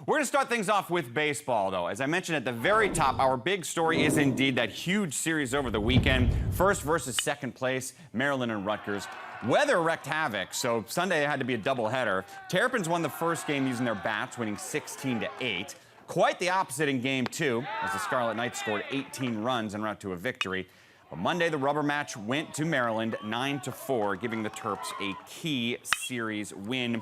We're going to start things off with baseball, though. As I mentioned at the very top, our big story is indeed that huge series over the weekend. First versus second place, Maryland and Rutgers. Weather wreaked havoc, so Sunday had to be a doubleheader. Terrapins won the first game using their bats, winning 16-8. Quite the opposite in game two, as the Scarlet Knights scored 18 runs en route to a victory. But Monday, the rubber match went to Maryland 9-4, giving the Terps a key series win.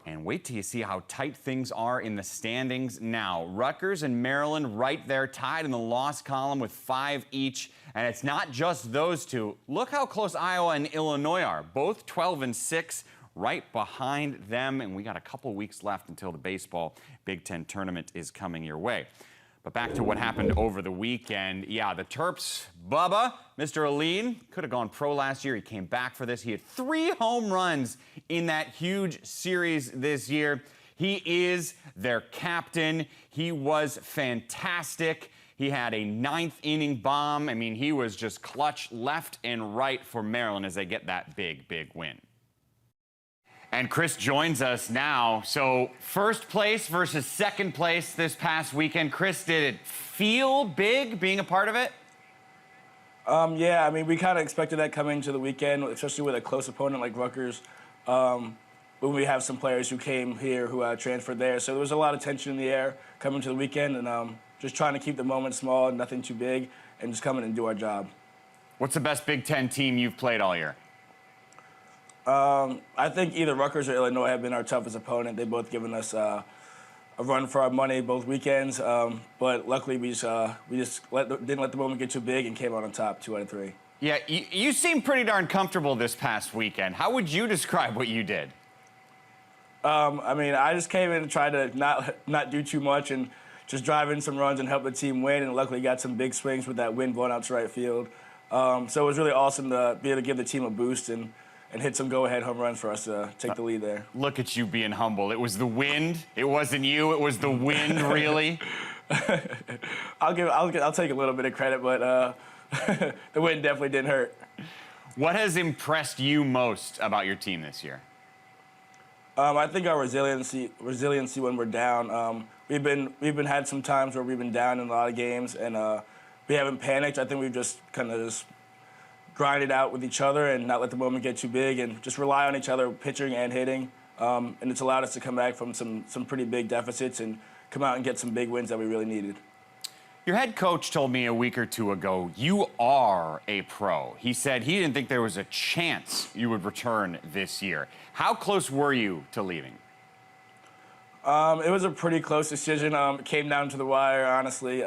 And wait till you see how tight things are in the standings now. Rutgers and Maryland right there tied in the loss column with 5 each. And it's not just those two. Look how close Iowa and Illinois are, both 12-6, right behind them. And we got a couple weeks left until the baseball Big Ten tournament is coming your way. But back to what happened over the weekend. Yeah, the Terps, Bubba, Mr. Alleyne, could have gone pro last year. He came back for this. He had 3 home runs in that huge series this year. He is their captain. He was fantastic. He had a 9th inning bomb. I mean, he was just clutch left and right for Maryland as they get that big, big win. And Kirst joins us now. So first place versus second place this past weekend. Kirst, did it feel big being a part of it? Yeah, I mean, we kind of expected that coming into the weekend, especially with a close opponent like Rutgers. When we have some players who came here who transferred there. So there was a lot of tension in the air coming to the weekend, and just trying to keep the moment small, nothing too big, and just come in and do our job. What's the best Big Ten team you've played all year? I think either Rutgers or Illinois have been our toughest opponent. They've both given us a run for our money both weekends, but luckily we just didn't let the moment get too big and came out on top 2 out of 3. Yeah, you seem pretty darn comfortable this past weekend. How would you describe what you did? I mean, I just came in and tried to not do too much and just drive in some runs and help the team win, and luckily got some big swings with that wind blowing out to right field. So it was really awesome to be able to give the team a boost and hit some go-ahead home runs for us to take the lead there. Look at you being humble. It was the wind. It wasn't you. It was the wind, really. I'll take a little bit of credit, but the wind definitely didn't hurt. What has impressed you most about your team this year? I think our resiliency when we're down. We've been had some times where we've been down in a lot of games, and we haven't panicked. I think we've just kind of grind it out with each other and not let the moment get too big and just rely on each other, pitching and hitting. And it's allowed us to come back from some pretty big deficits and come out and get some big wins that we really needed. Your head coach told me a week or two ago, you are a pro. He said he didn't think there was a chance you would return this year. How close were you to leaving? It was a pretty close decision. It came down to the wire, honestly.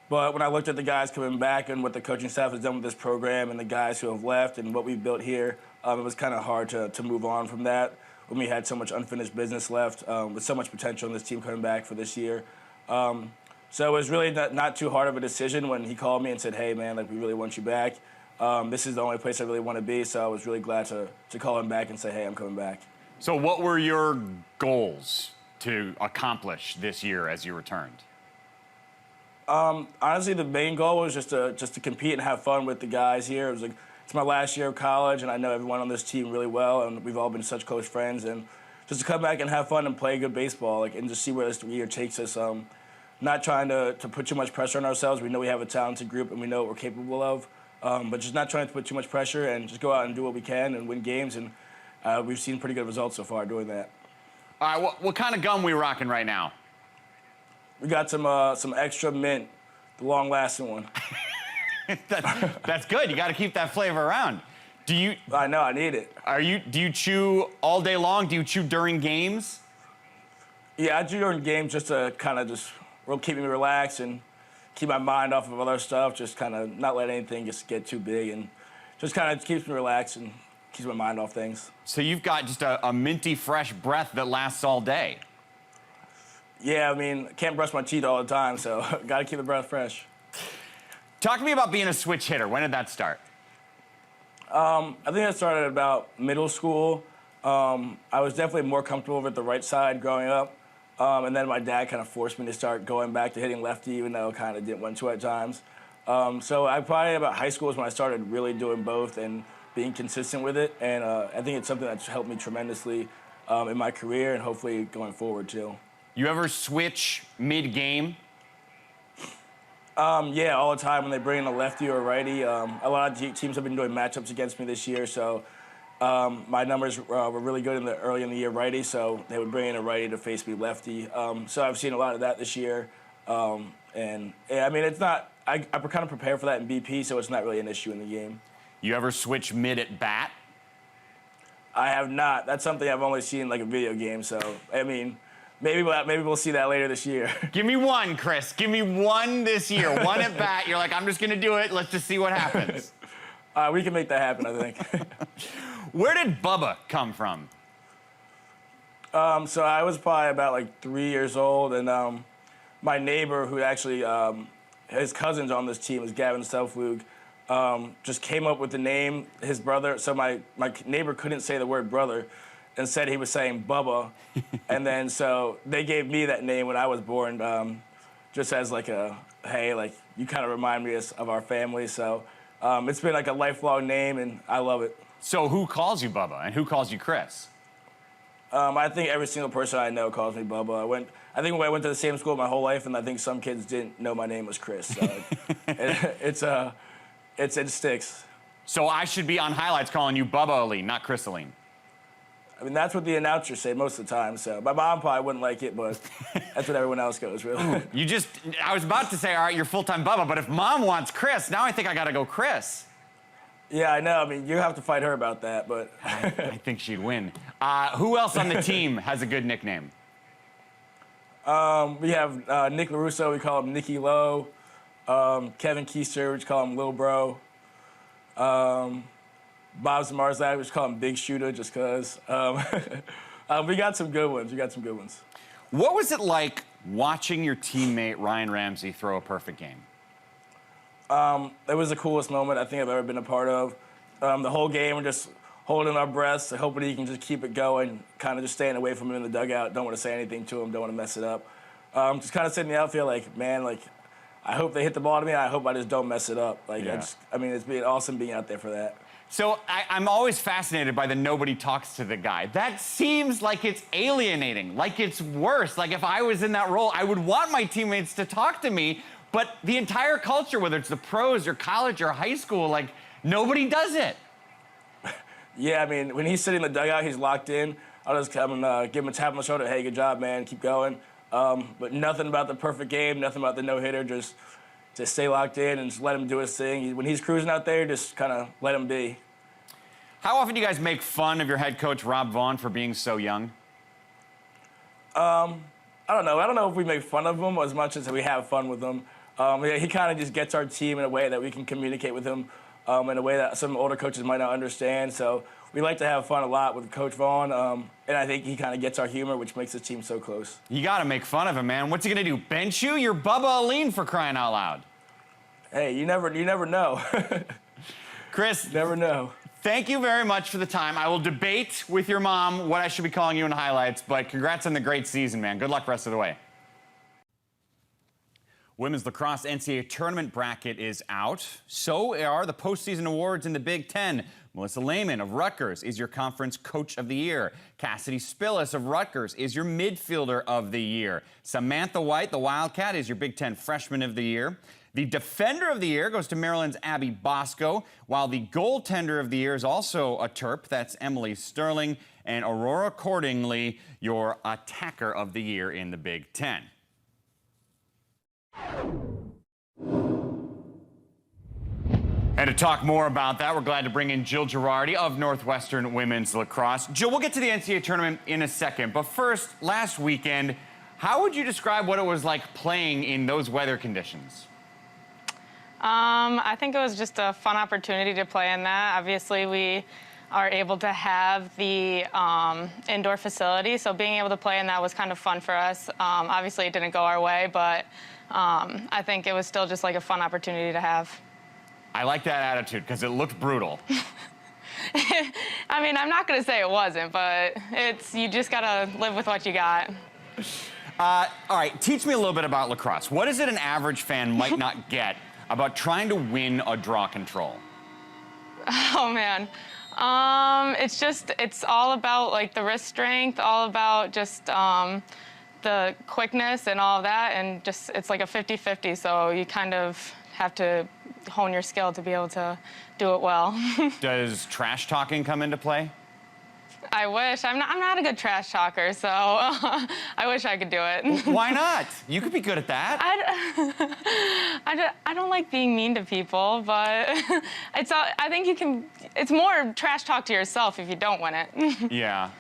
But when I looked at the guys coming back and what the coaching staff has done with this program and the guys who have left and what we've built here, it was kind of hard to move on from that when we had so much unfinished business left with so much potential in this team coming back for this year. So it was really not too hard of a decision when he called me and said, hey, man, like, we really want you back. This is the only place I really want to be, so I was really glad to call him back and say, hey, I'm coming back. So what were your goals to accomplish this year as you returned? Honestly, the main goal was just to compete and have fun with the guys here. It was it's my last year of college, and I know everyone on this team really well, and we've all been such close friends. And just to come back and have fun and play good baseball, and just see where this year takes us. Not trying to put too much pressure on ourselves. We know we have a talented group, and we know what we're capable of. But just not trying to put too much pressure and just go out and do what we can and win games. And we've seen pretty good results so far doing that. All right, what kind of gum we rocking right now? We got some extra mint, the long-lasting one. That's good. You got to keep that flavor around. I know, I need it. Do you chew all day long? Do you chew during games? Yeah, I chew during games just to kind of keep me relaxed and keep my mind off of other stuff. Just kind of not let anything just get too big, and just kind of keeps me relaxed and keeps my mind off things. So you've got just a minty, fresh breath that lasts all day. Yeah, I mean, I can't brush my teeth all the time, so got to keep the breath fresh. Talk to me about being a switch hitter. When did that start? I think that started about middle school. I was definitely more comfortable with the right side growing up, and then my dad kind of forced me to start going back to hitting lefty, even though I kind of didn't want to at times. So I probably about high school is when I started really doing both and being consistent with it, and I think it's something that's helped me tremendously in my career and hopefully going forward too. You ever switch mid-game? Yeah, all the time when they bring in a lefty or a righty. A lot of teams have been doing matchups against me this year, so my numbers were really good early in the year righty, so they would bring in a righty to face me lefty. So I've seen a lot of that this year. And yeah, I mean, it's not, I kind of prepare for that in BP, so it's not really an issue in the game. You ever switch mid at bat? I have not. That's something I've only seen in like a video game, so I mean, maybe we'll see that later this year. Give me one, Chris. Give me one this year. One at bat. You're like, I'm just going to do it. Let's just see what happens. We can make that happen, I think. Where did Bubba come from? So I was probably about like 3 years old, and my neighbor, who actually, his cousin's on this team, is Gavin Selflug, just came up with the name, his brother. So my neighbor couldn't say the word brother and said he was saying Bubba. And then so they gave me that name when I was born, just as like hey, like you kind of remind me of our family. So it's been like a lifelong name, and I love it. So who calls you Bubba and who calls you Chris? I think every single person I know calls me Bubba. I think I went to the same school my whole life, and I think some kids didn't know my name was Chris. So it sticks. So I should be on highlights calling you Bubba Alleyne, not Chris Alleyne. I mean, that's what the announcers say most of the time. So my mom probably wouldn't like it, but that's what everyone else goes, really. I was about to say, all right, you're full-time Bubba, but if mom wants Chris, now I think I got to go Chris. Yeah, I know. I mean, you have to fight her about that, but I think she'd win. Who else on the team has a good nickname? We have Nick LaRusso. We call him Nicky Lowe. Kevin Keister, we just call him Lil Bro. Bob Zamarzak, we just call him Big Shooter, just because. We got some good ones. What was it like watching your teammate Ryan Ramsey throw a perfect game? It was the coolest moment I think I've ever been a part of. The whole game, we're just holding our breaths, hoping he can just keep it going, kind of just staying away from him in the dugout. Don't want to say anything to him, don't want to mess it up. Just kind of sitting in the outfield like, man, like, I hope they hit the ball to me. I hope I just don't mess it up. Like, yeah. I mean, it's been awesome being out there for that. So I'm always fascinated by the nobody talks to the guy. That seems like it's alienating, like it's worse. Like if I was in that role, I would want my teammates to talk to me, but the entire culture, whether it's the pros or college or high school, like nobody does it. Yeah, I mean, when he's sitting in the dugout, he's locked in. I'll just come and give him a tap on the shoulder. Hey, good job, man. Keep going. But nothing about the perfect game, nothing about the no-hitter. Just stay locked in and just let him do his thing. When he's cruising out there, just kind of let him be. How often do you guys make fun of your head coach, Rob Vaughn, for being so young? I don't know. I don't know if we make fun of him as much as we have fun with him. Yeah, he kind of just gets our team in a way that we can communicate with him in a way that some older coaches might not understand. So we like to have fun a lot with Coach Vaughn, and I think he kind of gets our humor, which makes his team so close. You got to make fun of him, man. What's he going to do, bench you? You're Bubba Alleyne, for crying out loud. Hey, you never know. Chris. Never know. Thank you very much for the time. I will debate with your mom what I should be calling you in highlights, but congrats on the great season, man. Good luck the rest of the way. Women's lacrosse NCAA tournament bracket is out. So are the postseason awards in the Big Ten. Melissa Lehman of Rutgers is your conference coach of the year. Cassidy Spillis of Rutgers is your midfielder of the year. Samantha White, the Wildcat, is your Big Ten freshman of the year. The defender of the year goes to Maryland's Abby Bosco, while the goaltender of the year is also a Terp. That's Emily Sterling. And Aurora Cordingley, your attacker of the year in the Big Ten. And to talk more about that, we're glad to bring in Jill Girardi of Northwestern Women's Lacrosse. Jill, we'll get to the NCAA tournament in a second, but first, last weekend, how would you describe what it was like playing in those weather conditions? I think it was just a fun opportunity to play in that. Obviously, we are able to have the indoor facility, so being able to play in that was kind of fun for us. Obviously, it didn't go our way, but I think it was still just like a fun opportunity to have. I like that attitude because it looked brutal. I mean, I'm not going to say it wasn't, but you just got to live with what you got. All right, teach me a little bit about lacrosse. What is it an average fan might not get about trying to win a draw control? Oh, man. It's all about, like, the wrist strength, all about just the the quickness and all of that, and just it's like a 50-50. So you kind of have to hone your skill to be able to do it well. Does trash talking come into play? I wish. I'm not a good trash talker, so I wish I could do it. Why not? You could be good at that. I don't like being mean to people, but I think you can. It's more trash talk to yourself if you don't win it. Yeah.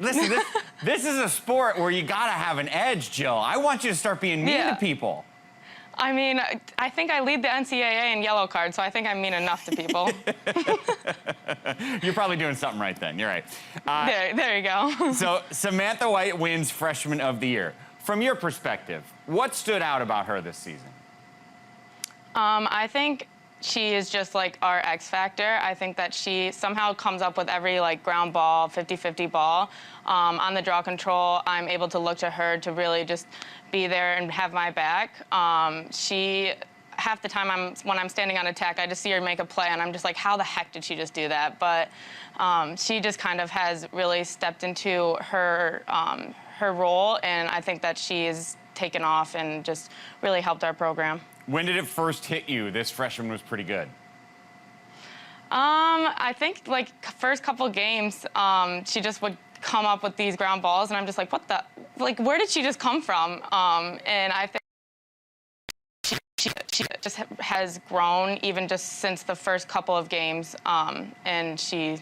Listen, this is a sport where you gotta have an edge, Jill. I want you to start being mean to people. I mean, I think I lead the NCAA in yellow cards, so I think I mean enough to people. You're probably doing something right then. You're right. There you go. So Samantha White wins Freshman of the Year. From your perspective, what stood out about her this season? I think she is just like our X factor. I think that she somehow comes up with every like ground ball, 50-50 ball. On the draw control, I'm able to look to her to really just be there and have my back. She, half the time when I'm standing on attack, I just see her make a play and I'm just like, how the heck did she just do that? But she just kind of has really stepped into her role, and I think that she's taken off and just really helped our program. When did it first hit you this freshman was pretty good? I think like first couple games, she just would come up with these ground balls, and I'm just like, what the, like, where did she just come from? And I think she just has grown even just since the first couple of games, and she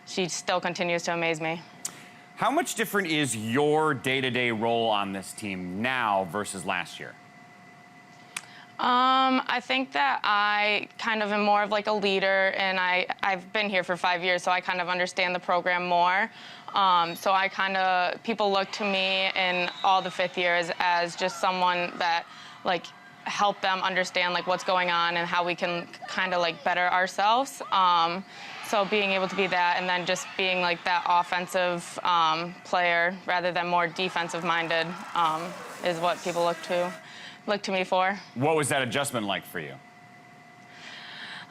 still continues to amaze me. How much different is your day-to-day role on this team now versus last year? I think that I kind of am more of like a leader, and I've been here for 5 years, so I kind of understand the program more. So I kind of, people look to me in all the fifth years as just someone that like help them understand like what's going on and how we can kind of like better ourselves. So being able to be that, and then just being like that offensive player rather than more defensive minded is what people look to me for. What was that adjustment like for you?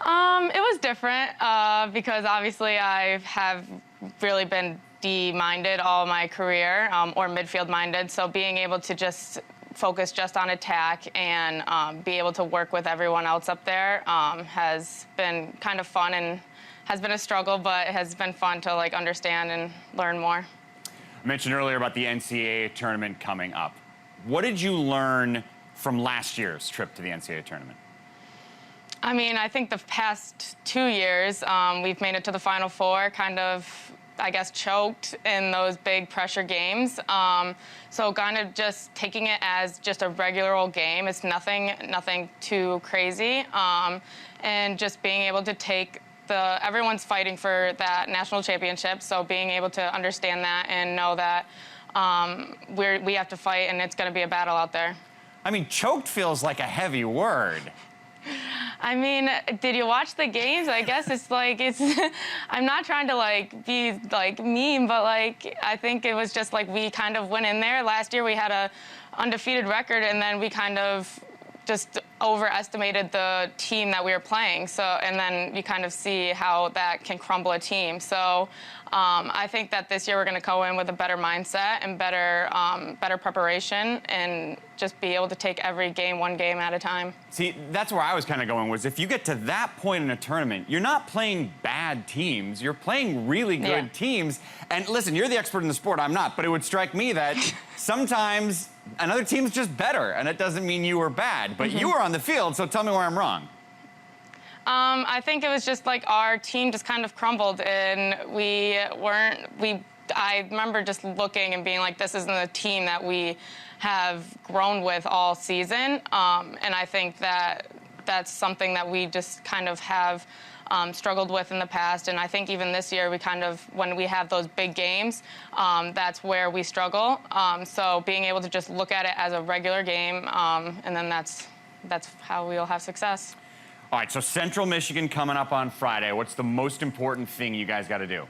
It was different because obviously I have really been D-minded all my career, or midfield-minded. So being able to just focus just on attack and be able to work with everyone else up there has been kind of fun, and has been a struggle, but it has been fun to like understand and learn more. I mentioned earlier about the NCAA tournament coming up. What did you learn from last year's trip to the NCAA tournament? I mean, I think the past 2 years, we've made it to the Final Four, kind of, I guess, choked in those big pressure games. So kind of just taking it as just a regular old game. It's nothing too crazy. And just being able to take everyone's fighting for that national championship. So being able to understand that and know that we have to fight, and it's going to be a battle out there. I mean, choked feels like a heavy word. I mean, did you watch the games? I guess it's like, I'm not trying to like be like mean, but like, I think it was just like we kind of went in there. Last year we had a undefeated record, and then we kind of just overestimated the team that we were playing. So, and then you kind of see how that can crumble a team. So I think that this year we're going to go in with a better mindset and better preparation, and just be able to take every game one game at a time. See, that's where I was kind of going, was if you get to that point in a tournament, you're not playing bad teams, you're playing really good teams. And listen, you're the expert in the sport, I'm not, but it would strike me that sometimes another team's just better, and it doesn't mean you were bad, but you were on the field, so tell me where I'm wrong. I think it was just like our team just kind of crumbled, and I remember just looking and being like, this isn't a team that we have grown with all season. And I think that that's something that we just kind of have struggled with in the past. And I think even this year, we kind of, when we have those big games, that's where we struggle. So being able to just look at it as a regular game, and then that's how we'll have success. All right, so Central Michigan coming up on Friday. What's the most important thing you guys got to do?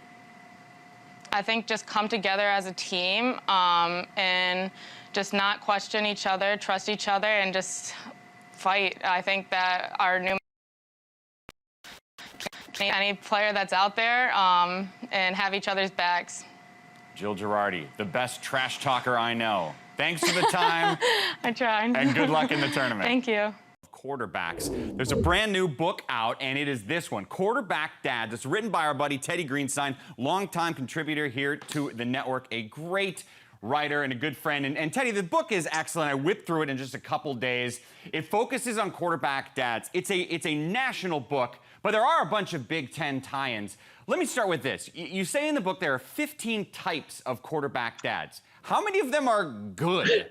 I think just come together as a team, and just not question each other, trust each other, and just fight. I think that our new any player that's out there, and have each other's backs. Jill Girardi, the best trash talker I know. Thanks for the time. I tried. And good luck in the tournament. Thank you. Quarterbacks. There's a brand new book out, and it is this one, Quarterback Dads. It's written by our buddy Teddy Greenstein, longtime contributor here to the network, a great writer and a good friend. And Teddy, the book is excellent. I whipped through it in just a couple days. It focuses on quarterback dads. It's a national book, but there are a bunch of Big Ten tie-ins. Let me start with this. You say in the book there are 15 types of quarterback dads. How many of them are good?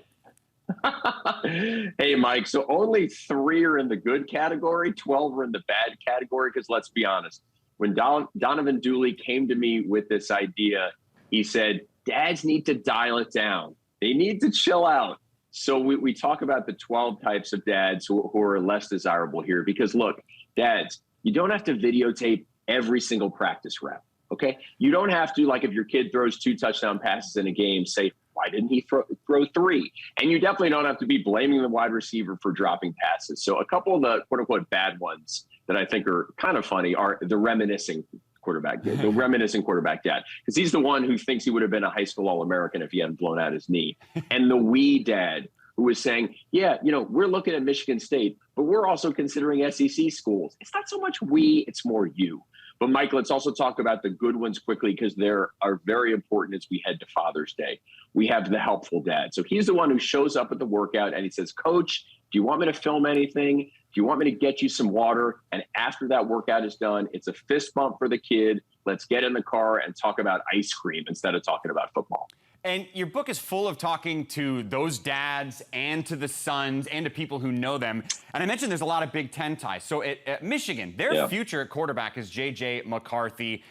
Hey, Mike, so only 3 are in the good category, 12 are in the bad category, because let's be honest, when Donovan Dooley came to me with this idea, he said, dads need to dial it down. They need to chill out. So we talk about the 12 types of dads who are less desirable here, because look, dads, you don't have to videotape every single practice rep, okay? You don't have to, like if your kid throws 2 touchdown passes in a game, say, why didn't he throw 3? And you definitely don't have to be blaming the wide receiver for dropping passes. So a couple of the quote-unquote bad ones that I think are kind of funny are the reminiscing quarterback dad, because he's the one who thinks he would have been a high school All-American if he hadn't blown out his knee. And the we dad, who was saying, yeah, we're looking at Michigan State, but we're also considering SEC schools. It's not so much we, it's more you. But Mike, let's also talk about the good ones quickly, because they are very important as we head to Father's Day. We have the helpful dad. So he's the one who shows up at the workout and he says, Coach, do you want me to film anything? Do you want me to get you some water? And after that workout is done, it's a fist bump for the kid. Let's get in the car and talk about ice cream instead of talking about football. And your book is full of talking to those dads and to the sons and to people who know them. And I mentioned there's a lot of Big Ten ties. So at Michigan, their future at quarterback is J.J. McCarthy.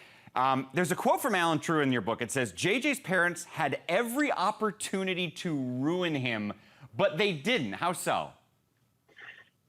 There's a quote from Alan True in your book. It says, J.J.'s parents had every opportunity to ruin him, but they didn't. How so?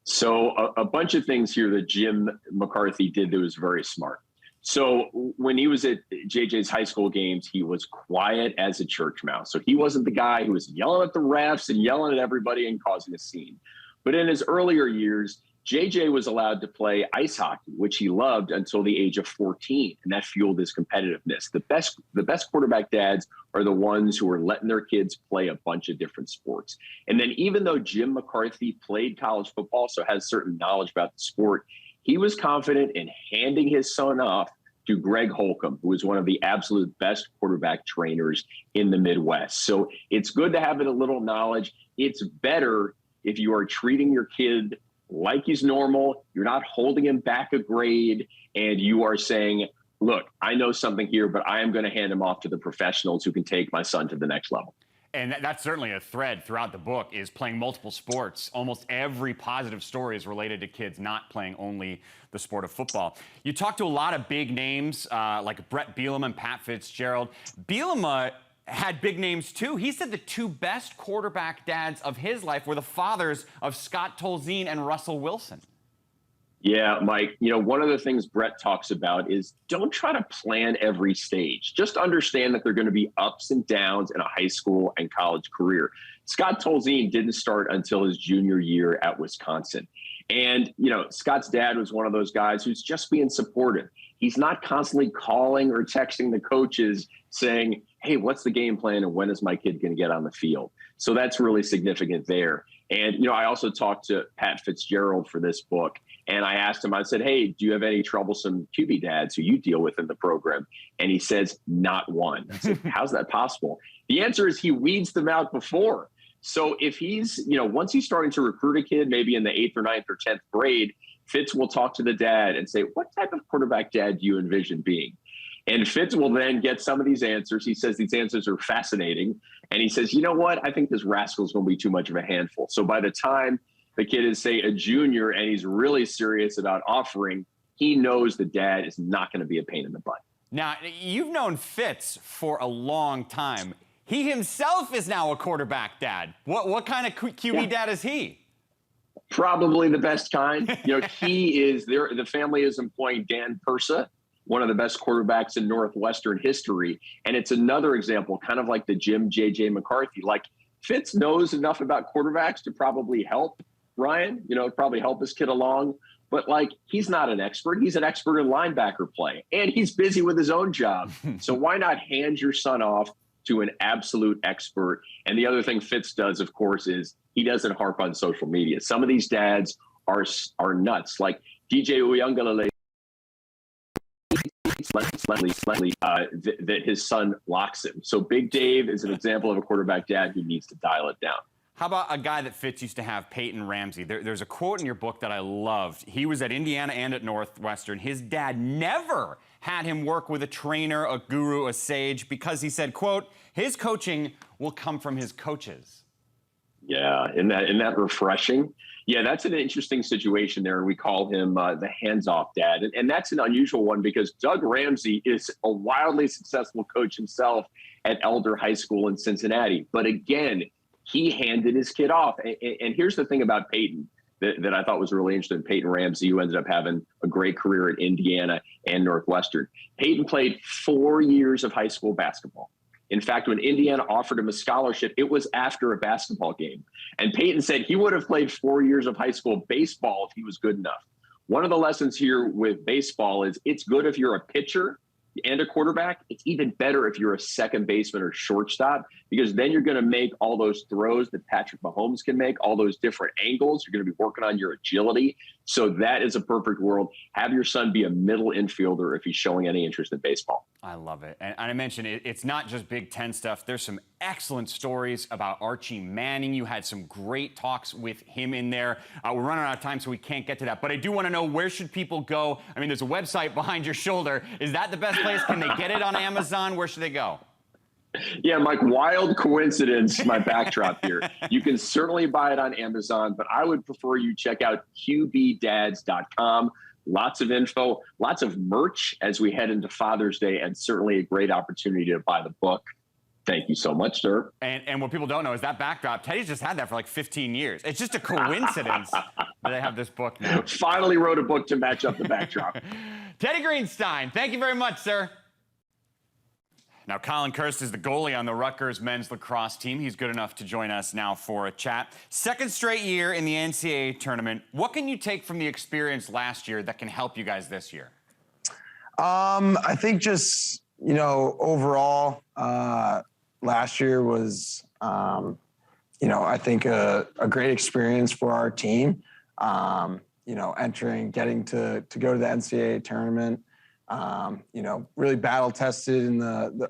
So a bunch of things here that Jim McCarthy did that was very smart. So when he was at JJ's high school games, he was quiet as a church mouse. So he wasn't the guy who was yelling at the refs and yelling at everybody and causing a scene. But in his earlier years, JJ was allowed to play ice hockey, which he loved until the age of 14, and that fueled his competitiveness. The best quarterback dads are the ones who are letting their kids play a bunch of different sports. And then even though Jim McCarthy played college football, so has certain knowledge about the sport, he was confident in handing his son off to Greg Holcomb, who is one of the absolute best quarterback trainers in the Midwest. So it's good to have a little knowledge. It's better if you are treating your kid like he's normal, you're not holding him back a grade, and you are saying, look, I know something here, but I am going to hand him off to the professionals who can take my son to the next level. And that's certainly a thread throughout the book, is playing multiple sports. Almost every positive story is related to kids not playing only the sport of football. You talk to a lot of big names like Brett Bielema and Pat Fitzgerald. Bielema had big names too. He said the 2 best quarterback dads of his life were the fathers of Scott Tolzien and Russell Wilson. Yeah, Mike, one of the things Brett talks about is don't try to plan every stage. Just understand that there are going to be ups and downs in a high school and college career. Scott Tolzien didn't start until his junior year at Wisconsin. And, Scott's dad was one of those guys who's just being supportive. He's not constantly calling or texting the coaches saying, hey, what's the game plan and when is my kid going to get on the field? So that's really significant there. And, I also talked to Pat Fitzgerald for this book, and I asked him, I said, hey, do you have any troublesome QB dads who you deal with in the program? And he says, not one. I said, how's that possible? The answer is he weeds them out before. So if he's, once he's starting to recruit a kid, maybe in the 8th or 9th or 10th grade, Fitz will talk to the dad and say, what type of quarterback dad do you envision being? And Fitz will then get some of these answers. He says these answers are fascinating. And he says, you know what? I think this rascal's going to be too much of a handful. So by the time the kid is, say, a junior and he's really serious about offering, he knows the dad is not going to be a pain in the butt. Now, you've known Fitz for a long time. He himself is now a quarterback dad. What kind of QB dad is he? Probably the best kind. He is there. The family is employing Dan Persa, one of the best quarterbacks in Northwestern history. And it's another example, kind of like the J.J. McCarthy. Like, Fitz knows enough about quarterbacks to probably help Ryan, probably help his kid along. But, he's not an expert. He's an expert in linebacker play. And he's busy with his own job. So why not hand your son off to an absolute expert. And the other thing Fitz does, of course, is he doesn't harp on social media. Some of these dads are nuts. Like DJ Uyangalele, that his son locks him. So Big Dave is an example of a quarterback dad who needs to dial it down. How about a guy that Fitz used to have, Peyton Ramsey? There's a quote in your book that I loved. He was at Indiana and at Northwestern. His dad never had him work with a trainer, a guru, a sage, because he said, quote, his coaching will come from his coaches. Yeah, isn't that refreshing? Yeah, that's an interesting situation there. We call him the hands-off dad. And that's an unusual one because Doug Ramsey is a wildly successful coach himself at Elder High School in Cincinnati. But again, he handed his kid off. And here's the thing about Peyton that I thought was really interesting. Peyton Ramsey, who ended up having a great career at Indiana and Northwestern. Peyton played 4 years of high school basketball. In fact, when Indiana offered him a scholarship, it was after a basketball game. And Peyton said he would have played 4 years of high school baseball if he was good enough. One of the lessons here with baseball is it's good if you're a pitcher and a quarterback. It's even better if you're a second baseman or shortstop, because then you're going to make all those throws that Patrick Mahomes can make, all those different angles. You're going to be working on your agility. So that is a perfect world. Have your son be a middle infielder if he's showing any interest in baseball. I love it. And I mentioned it's not just Big Ten stuff. There's some excellent stories about Archie Manning. You had some great talks with him in there. We're running out of time, so we can't get to that. But I do want to know, where should people go? I mean, there's a website behind your shoulder. Is that the best place? Can they get it on Amazon? Where should they go? Yeah, Mike, wild coincidence, my backdrop here. You can certainly buy it on Amazon, but I would prefer you check out qbdads.com. Lots of info, lots of merch as we head into Father's Day, and certainly a great opportunity to buy the book. Thank you so much, sir. And what people don't know is that backdrop, Teddy's just had that for like 15 years. It's just a coincidence that I have this book now. Finally wrote a book to match up the backdrop. Teddy Greenstein, thank you very much, sir. Now, Colin Kirst is the goalie on the Rutgers men's lacrosse team. He's good enough to join us now for a chat. Second straight year in the NCAA tournament. What can you take from the experience last year that can help you guys this year? I think just, overall, last year was, I think a great experience for our team. Getting to go to the NCAA tournament. Really battle tested in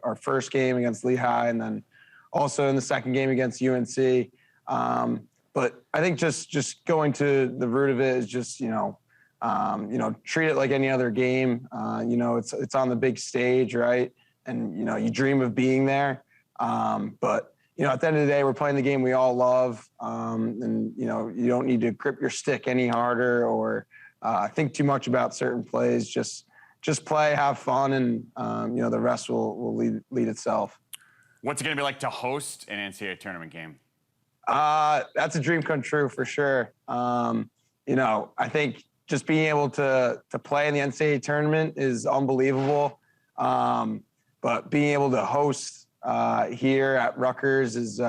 our first game against Lehigh, and then also in the second game against UNC. But I think just going to the root of it is just, treat it like any other game. It's on the big stage, right? And, you dream of being there. But at the end of the day, we're playing the game we all love. And, you don't need to grip your stick any harder or think too much about certain plays. Just play, have fun, and the rest will lead itself. What's it going to be like to host an NCAA tournament game? That's a dream come true for sure. I think just being able to play in the NCAA tournament is unbelievable. But being able to host here at Rutgers is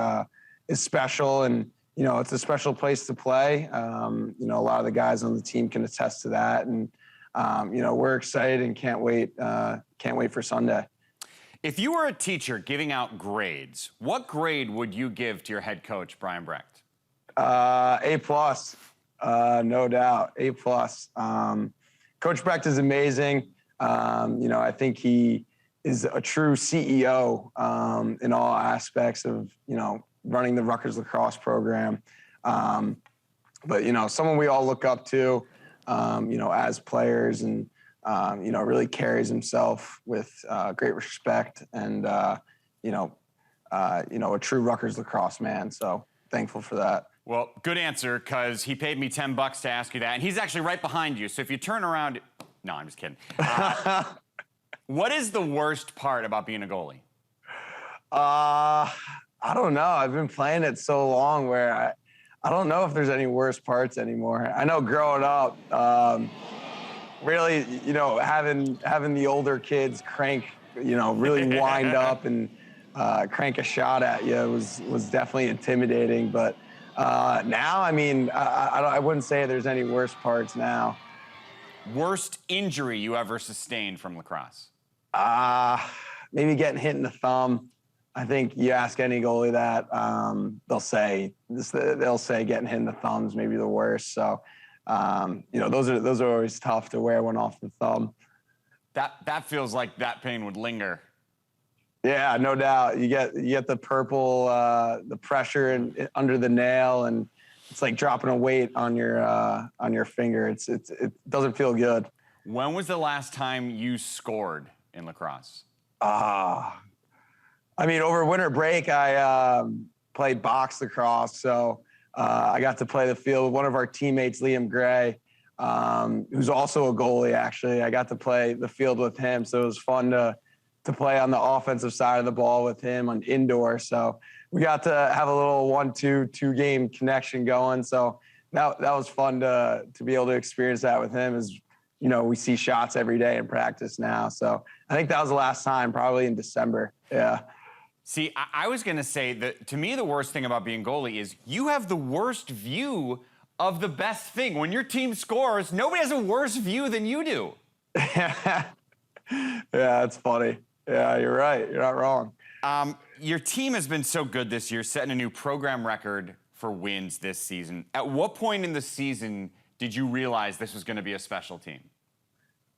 special, and it's a special place to play. A lot of the guys on the team can attest to that, and we're excited and can't wait for Sunday. If you were a teacher giving out grades, what grade would you give to your head coach, Brian Brecht? A+, no doubt. A+. Coach Brecht is amazing. I think he is a true CEO in all aspects of, running the Rutgers lacrosse program. But, someone we all look up to, as players, and, really carries himself with great respect and, a true Rutgers lacrosse man. So thankful for that. Well, good answer, because he paid me $10 to ask you that. And he's actually right behind you. So if you turn around, no, I'm just kidding. What is the worst part about being a goalie? I don't know. I've been playing it so long where I don't know if there's any worst parts anymore. I know growing up, really, having the older kids crank, really wind up and crank a shot at you was definitely intimidating. But now, I wouldn't say there's any worst parts now. Worst injury you ever sustained from lacrosse? Maybe getting hit in the thumb. I think you ask any goalie that, they'll say getting hit in the thumb's maybe the worst. So, those are always tough to wear one off the thumb. That feels like that pain would linger. Yeah, no doubt. You get the purple, the pressure under the nail, and it's like dropping a weight on your finger. It doesn't feel good. When was the last time you scored in lacrosse? Over winter break, I played box lacrosse, so I got to play the field with one of our teammates, Liam Gray, who's also a goalie, actually. I got to play the field with him, so it was fun to play on the offensive side of the ball with him on indoor. So we got to have a little 1-2 game connection going. So that was fun to be able to experience that with him. As we see shots every day in practice now. So I think that was the last time, probably in December. Yeah. See, I was going to say that to me, the worst thing about being goalie is you have the worst view of the best thing. When your team scores, nobody has a worse view than you do. Yeah, that's funny. Yeah, you're right. You're not wrong. Your team has been so good this year, setting a new program record for wins this season. At what point in the season did you realize this was going to be a special team?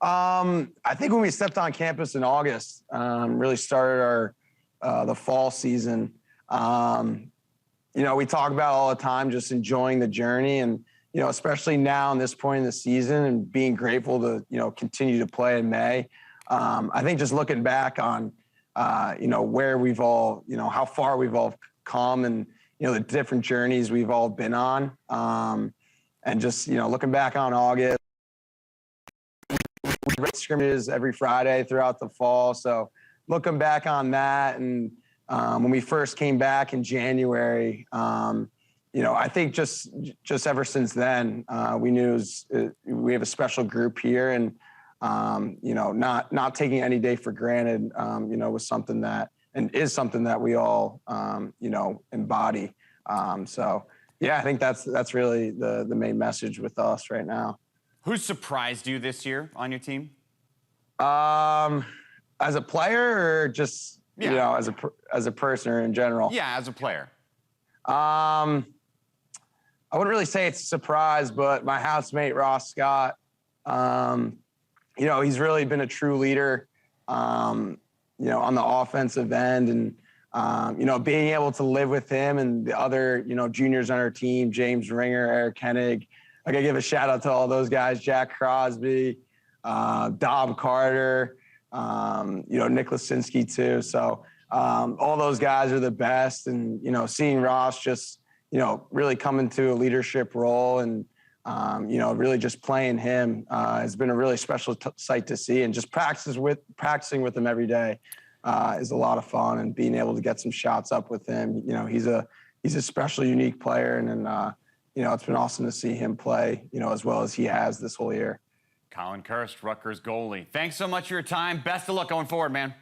I think when we stepped on campus in August, really started the fall season. We talk about all the time just enjoying the journey, and especially now in this point in the season, and being grateful to continue to play in May. I think just looking back on where we've all how far we've all come, and the different journeys we've all been on, and just looking back on August, we run scrimmages every Friday throughout the fall. So looking back on that, and when we first came back in January, I think just ever since then, we knew we have a special group here, and not taking any day for granted, was something that, and is something that we all, embody. So yeah, I think that's really the main message with us right now. Who surprised you this year on your team? As a player, or just as a person, or in general? Yeah, as a player. I wouldn't really say it's a surprise, but my housemate Ross Scott, he's really been a true leader, on the offensive end, and being able to live with him and the other juniors on our team, James Ringer, Eric Hennig. I gotta give a shout out to all those guys, Jack Crosby, Dom Carter, Nick Lasinski too. So all those guys are the best, and seeing Ross just really come into a leadership role, and really just playing him has been a really special sight to see, and just practicing with him every day is a lot of fun, and being able to get some shots up with him. He's a special, unique player, and then it's been awesome to see him play as well as he has this whole year. Colin Kirst, Rutgers goalie. Thanks so much for your time. Best of luck going forward, man.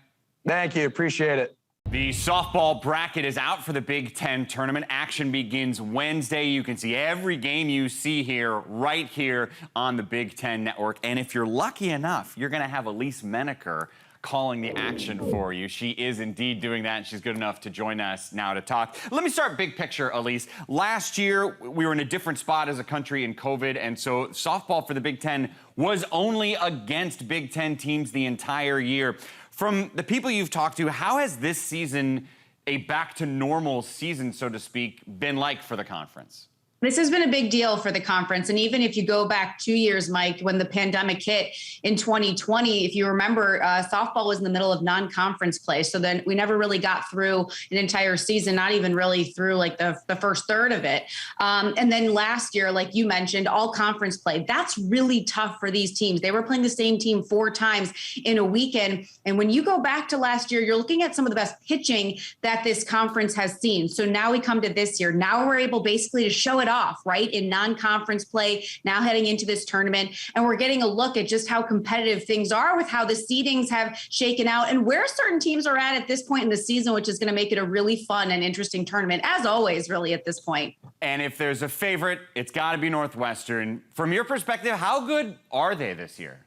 Thank you. Appreciate it. The softball bracket is out for the Big Ten tournament. Action begins Wednesday. You can see every game you see here, right here on the Big Ten Network. And if you're lucky enough, you're going to have Elise Menaker calling the action for you. She is indeed doing that, and she's good enough to join us now to talk. Let me start big picture, Elise. Last year, we were in a different spot as a country in COVID, and so softball for the Big Ten was only against Big Ten teams the entire year. From the people you've talked to, how has this season, a back-to-normal season, so to speak, been like for the conference? This has been a big deal for the conference. And even if you go back 2 years, Mike, when the pandemic hit in 2020, if you remember, softball was in the middle of non-conference play. So then we never really got through an entire season, not even really through like the first third of it. And then last year, like you mentioned, all conference play. That's really tough for these teams. They were playing the same team 4 times in a weekend. And when you go back to last year, you're looking at some of the best pitching that this conference has seen. So now we come to this year. Now we're able basically to show it off, right, in non-conference play, now heading into this tournament. And we're getting a look at just how competitive things are with how the seedings have shaken out and where certain teams are at this point in the season, which is going to make it a really fun and interesting tournament, as always, really, at this point. And if there's a favorite, it's got to be Northwestern. From your perspective, how good are they this year?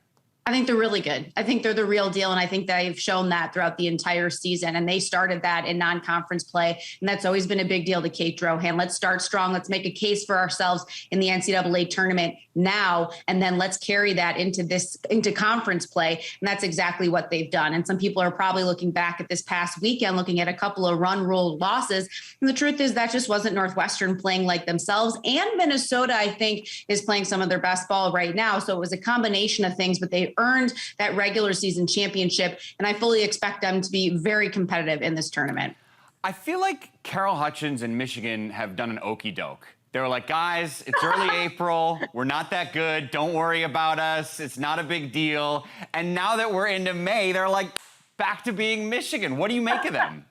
I think they're really good. I think they're the real deal. And I think they've shown that throughout the entire season. And they started that in non-conference play. And that's always been a big deal to Kate Drohan. Let's start strong. Let's make a case for ourselves in the NCAA tournament now. And then let's carry that into conference play. And that's exactly what they've done. And some people are probably looking back at this past weekend, looking at a couple of run rule losses. And the truth is that just wasn't Northwestern playing like themselves. And Minnesota, I think, is playing some of their best ball right now. So it was a combination of things, but they earned that regular season championship. And I fully expect them to be very competitive in this tournament. I feel like Carol Hutchins and Michigan have done an okey doke. They were like, guys, it's early April. We're not that good. Don't worry about us. It's not a big deal. And now that we're into May, they're like back to being Michigan. What do you make of them?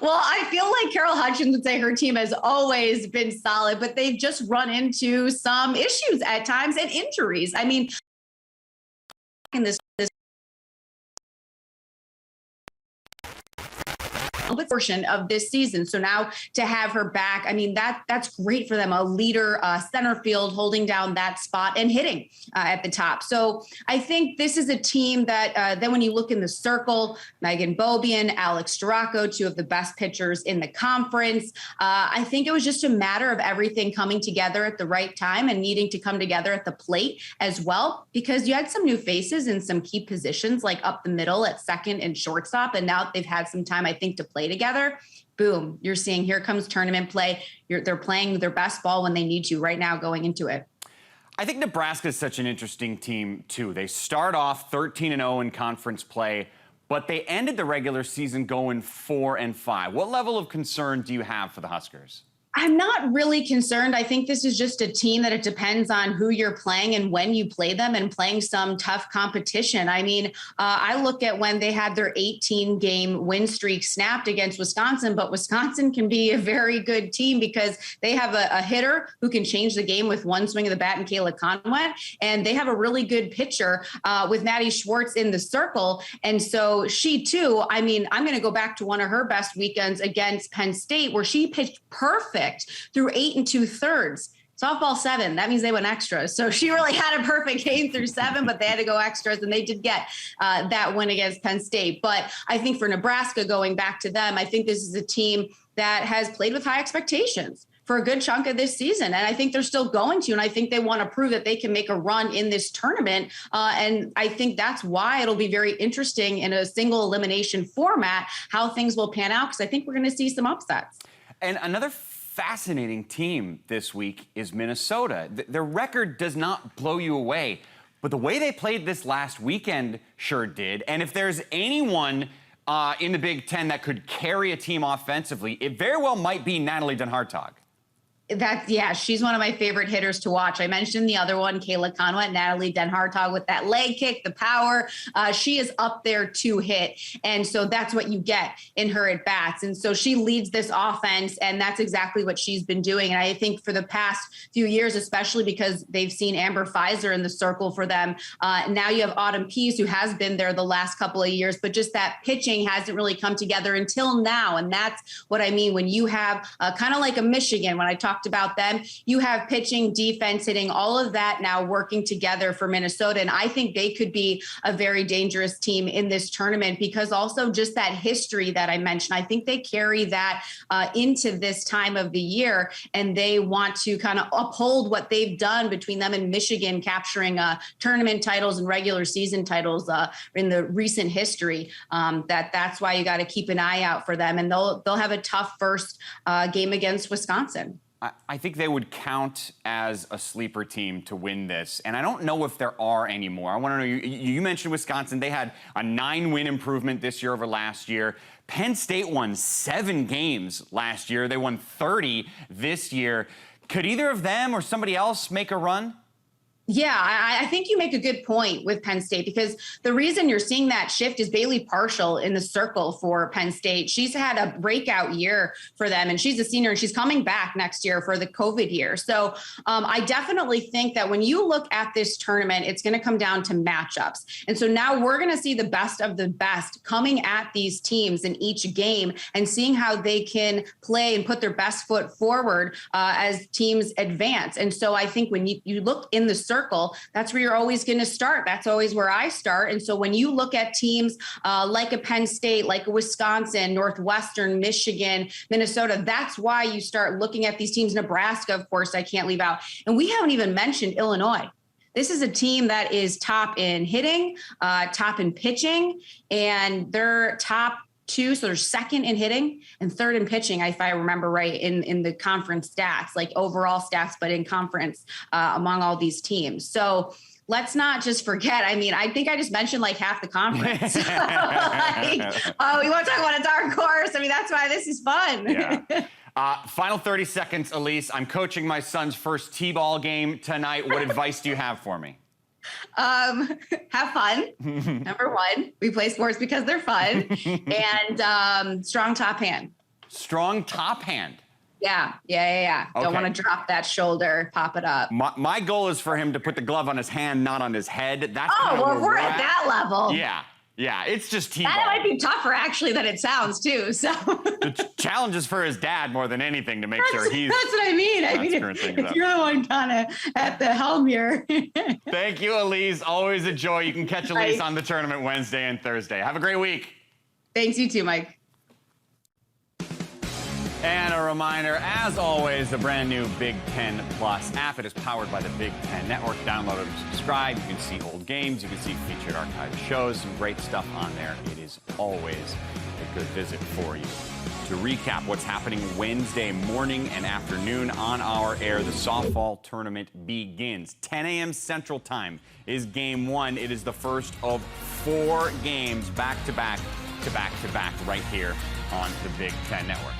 Well, I feel like Carol Hutchins would say her team has always been solid, but they've just run into some issues at times and injuries. I mean, in this portion of this season. So now to have her back, I mean, that's great for them. A leader, center field, holding down that spot and hitting at the top. So I think this is a team that then when you look in the circle, Megan Bobian, Alex Storako, two of the best pitchers in the conference. I think it was just a matter of everything coming together at the right time and needing to come together at the plate as well, because you had some new faces in some key positions like up the middle at second and shortstop. And now they've had some time, I think, to play together. Boom, you're seeing here comes tournament play. They're playing their best ball when they need to right now going into it. I think Nebraska is such an interesting team, too. They start off 13-0 in conference play, but they ended the regular season going 4-5. What level of concern do you have for the Huskers? I'm not really concerned. I think this is just a team that it depends on who you're playing and when you play them and playing some tough competition. I mean, I look at when they had their 18-game win streak snapped against Wisconsin, but Wisconsin can be a very good team because they have a hitter who can change the game with one swing of the bat in Kayla Conway, and they have a really good pitcher with Maddie Schwartz in the circle. And so she too, I mean, I'm going to go back to one of her best weekends against Penn State where she pitched perfect through 8 2/3. Softball 7, that means they went extras. So she really had a perfect game through 7, but they had to go extras, and they did get that win against Penn State. But I think for Nebraska, going back to them, I think this is a team that has played with high expectations for a good chunk of this season. And I think they're still going to, and I think they want to prove that they can make a run in this tournament. And I think that's why it'll be very interesting in a single elimination format, how things will pan out, because I think we're going to see some upsets. And another fascinating team this week is Minnesota. Their record does not blow you away, but the way they played this last weekend sure did. And if there's anyone in the Big Ten that could carry a team offensively, it very well might be Natalie Dunhartog. She's one of my favorite hitters to watch. I mentioned the other one, Kayla Conway, Natalie Dunhartog with that leg kick, the power. She is up there to hit. And so that's what you get in her at bats. And so she leads this offense, and that's exactly what she's been doing. And I think for the past few years, especially because they've seen Amber Pfizer in the circle for them. Now you have Autumn Pease, who has been there the last couple of years, but just that pitching hasn't really come together until now. And that's what I mean when you have kind of like a Michigan, when I talked about them, you have pitching, defense, hitting, all of that now working together for Minnesota. And I think they could be a very dangerous team in this tournament because also just that history that I mentioned, I think they carry that into this time of the year, and they want to kind of uphold what they've done between them and Michigan, capturing tournament titles and regular season titles in the recent history. That's why you got to keep an eye out for them, and they'll have a tough first game against Wisconsin. I think they would count as a sleeper team to win this, and I don't know if there are anymore. I want to know, you mentioned Wisconsin. They had a 9-win improvement this year over last year. Penn State won 7 games last year. They won 30 this year. Could either of them or somebody else make a run? Yeah, I think you make a good point with Penn State, because the reason you're seeing that shift is Bailey Partial in the circle for Penn State. She's had a breakout year for them, and she's a senior, and she's coming back next year for the COVID year. So I definitely think that when you look at this tournament, it's going to come down to matchups. And so now we're going to see the best of the best coming at these teams in each game and seeing how they can play and put their best foot forward as teams advance. And so I think when you look in the circle, circle, that's where you're always going to start. That's always where I start. And so when you look at teams like a Penn State, like a Wisconsin, Northwestern, Michigan, Minnesota, that's why you start looking at these teams. Nebraska, of course, I can't leave out. And we haven't even mentioned Illinois. This is a team that is top in hitting, top in pitching, and they're top 2, so they're second in hitting and third in pitching, if I remember right, in the conference stats, like overall stats, but in conference among all these teams. So let's not just forget. I mean, I think I just mentioned like half the conference. We want to talk about a dark horse. I mean, that's why this is fun. Yeah. Final 30 seconds, Elise. I'm coaching my son's first T-ball game tonight. What advice do you have for me? Have fun. Number one, we play sports because they're fun. And strong top hand. Strong top hand. Yeah. Okay. Don't want to drop that shoulder, pop it up. My goal is for him to put the glove on his hand, not on his head. That's we're at that level. Yeah, it's just T-ball. That might be tougher, actually, than it sounds, too. So the challenge is for his dad more than anything to make sure he's... That's what I mean. If you're the one kind of at the helm here. Thank you, Elise. Always a joy. You can catch Elise on the tournament Wednesday and Thursday. Have a great week. Thanks, you too, Mike. And a reminder, as always, the brand new Big Ten Plus app. It is powered by the Big Ten Network. Download it and subscribe. You can see old games. You can see featured archived shows. Some great stuff on there. It is always a good visit for you. To recap what's happening Wednesday morning and afternoon on our air, the softball tournament begins. 10 a.m. Central Time is game 1. It is the first of 4 games back-to-back right here on the Big Ten Network.